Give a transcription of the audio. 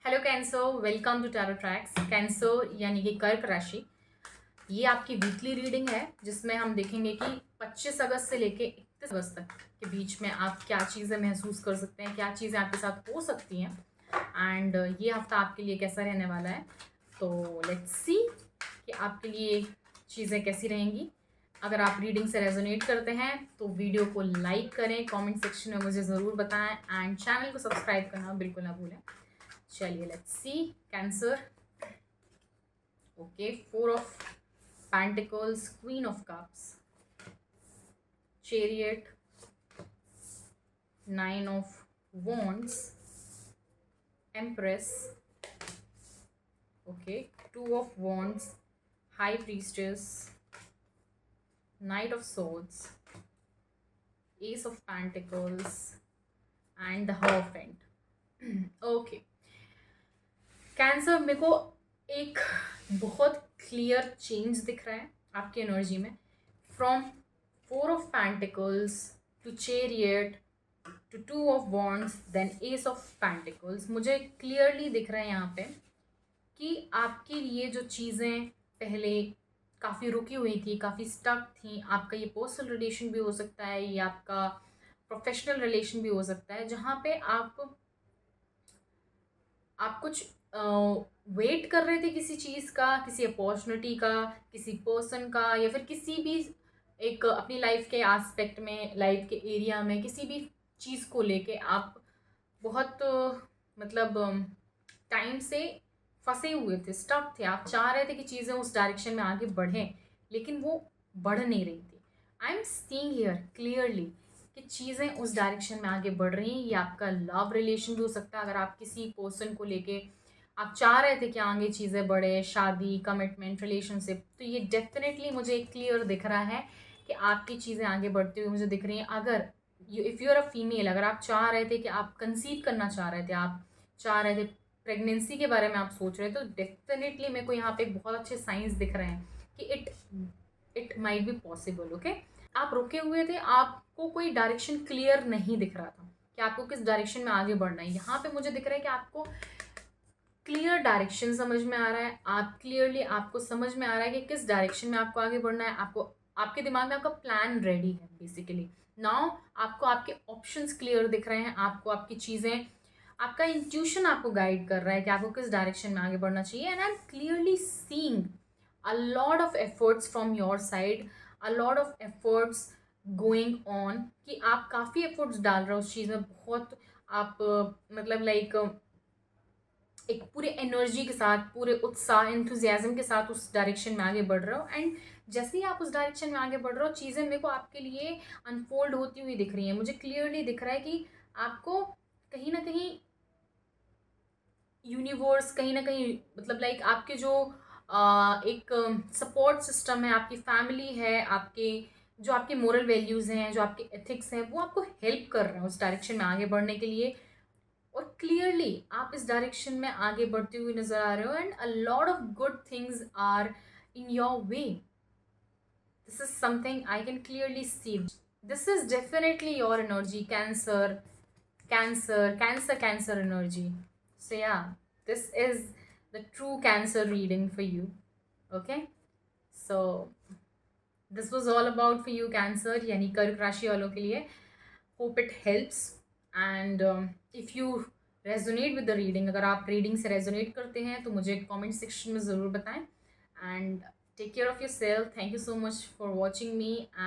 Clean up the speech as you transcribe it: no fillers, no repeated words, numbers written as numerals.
Hello cancer, welcome to tarot tracks. Cancer यानी कि कर्क राशि। ये आपकी वीकली रीडिंग है जिसमें हम देखेंगे कि 25 अगस्त से लेके 31 अगस्त तक के बीच में आप क्या चीज़ें महसूस कर सकते हैं, क्या चीज़ें आपके साथ हो सकती हैं एंड ये हफ्ता आपके लिए कैसा रहने वाला है। तो लेट्स सी कि आपके लिए चीज़ें कैसी रहेंगी। अगर आप रीडिंग से रेजोनेट करते हैं तो वीडियो को लाइक करें, कमेंट सेक्शन में मुझे ज़रूर बताएं एंड चैनल को सब्सक्राइब करना बिल्कुल ना भूलें। चलिए let's see cancer. Okay, 4 of Pentacles, Queen of Cups, Chariot, 9 of Wands, Empress. Okay, 2 of Wands, High Priestess, Knight of Swords, Ace of Pentacles and the Hierophant. Okay cancer, मेरे को एक बहुत क्लियर चेंज दिख रहा है आपकी energy में। From 4 of Pentacles to chariot to 2 of Wands, then Ace of Pentacles। मुझे क्लियरली दिख रहा है यहाँ पे कि आपके लिए जो चीज़ें पहले काफ़ी रुकी हुई थी, काफ़ी स्टक थी, आपका ये पर्सनल रिलेशन भी हो सकता है, ये आपका प्रोफेशनल रिलेशन भी हो सकता है, जहाँ पे आप कुछ वेट कर रहे थे किसी चीज़ का, किसी अपॉर्चुनिटी का, किसी पर्सन का, या फिर किसी भी एक अपनी लाइफ के एस्पेक्ट में, लाइफ के एरिया में किसी भी चीज़ को लेके आप बहुत मतलब टाइम से फंसे हुए थे, स्टक थे। आप चाह रहे थे कि चीज़ें उस डायरेक्शन में आगे बढ़ें लेकिन वो बढ़ नहीं रही थी। I am seeing here clearly कि चीज़ें उस डायरेक्शन में आगे बढ़ रही हैं। ये आपका लव रिलेशन भी हो सकता है। अगर आप किसी पर्सन को लेके आप चाह रहे थे कि आगे चीज़ें बढ़े, शादी, कमिटमेंट, रिलेशनशिप, तो ये डेफिनेटली मुझे क्लियर दिख रहा है कि आपकी चीज़ें आगे बढ़ती हुई मुझे दिख रही हैं। अगर if you are a female, अगर आप चाह रहे थे कि आप कंसीव करना चाह रहे थे, आप चाह रहे थे प्रेगनेंसी के बारे में आप सोच रहे, तो डेफिनेटली मेरे को यहाँ पे बहुत अच्छे साइंस दिख रहे हैं कि it might be possible. Okay, आप रुके हुए थे, आपको कोई डायरेक्शन क्लियर नहीं दिख रहा था कि आपको किस डायरेक्शन में आगे बढ़ना है। यहाँ पे मुझे दिख रहा है कि आपको क्लियर डायरेक्शन समझ में आ रहा है। आप क्लियरली, आपको समझ में आ रहा है कि किस डायरेक्शन में आपको आगे बढ़ना है। आपको आपके दिमाग में आपका प्लान रेडी है बेसिकली। नाउ आपको आपके ऑप्शंस क्लियर दिख रहे हैं, आपको आपकी चीज़ें, आपका इंट्यूशन आपको गाइड कर रहा है कि आपको किस डायरेक्शन में आगे बढ़ना चाहिए। And I am clearly seeing a lot of efforts from your side, a lot of efforts going on, कि आप काफ़ी efforts डाल रहे हो उस चीज़ में। बहुत आप मतलब लाइक एक पूरे एनर्जी के साथ, पूरे उत्साह, एंथुजियाज्म के साथ उस डायरेक्शन में आगे बढ़ रहे हो। एंड जैसे ही आप उस डायरेक्शन में आगे बढ़ रहे हो, चीज़ें मेरे को आपके लिए अनफोल्ड होती हुई दिख रही हैं। मुझे क्लियरली दिख रहा है कि आपको कहीं ना कहीं यूनिवर्स, कहीं ना कहीं मतलब लाइक आपके जो एक सपोर्ट सिस्टम है, आपकी फैमिली है, आपके जो आपके मोरल वैल्यूज़ हैं, जो आपके एथिक्स हैं, वो आपको हेल्प कर रहे हैं उस डायरेक्शन में आगे बढ़ने के लिए। और क्लियरली आप इस डायरेक्शन में आगे बढ़ते हुए नजर आ रहे हो and a lot of good things are in your way. This is something I can clearly see. This is definitely your energy cancer, cancer cancer cancer energy. So yeah, this is the true cancer reading for you. Okay, so this was all about for you cancer, यानी कर्क राशि वालों के लिए। Hope it helps and if you resonate with the reading, अगर आप reading से resonate करते हैं तो मुझे कमेंट सेक्शन में ज़रूर बताएं। And take care of yourself. Thank you so much for watching me.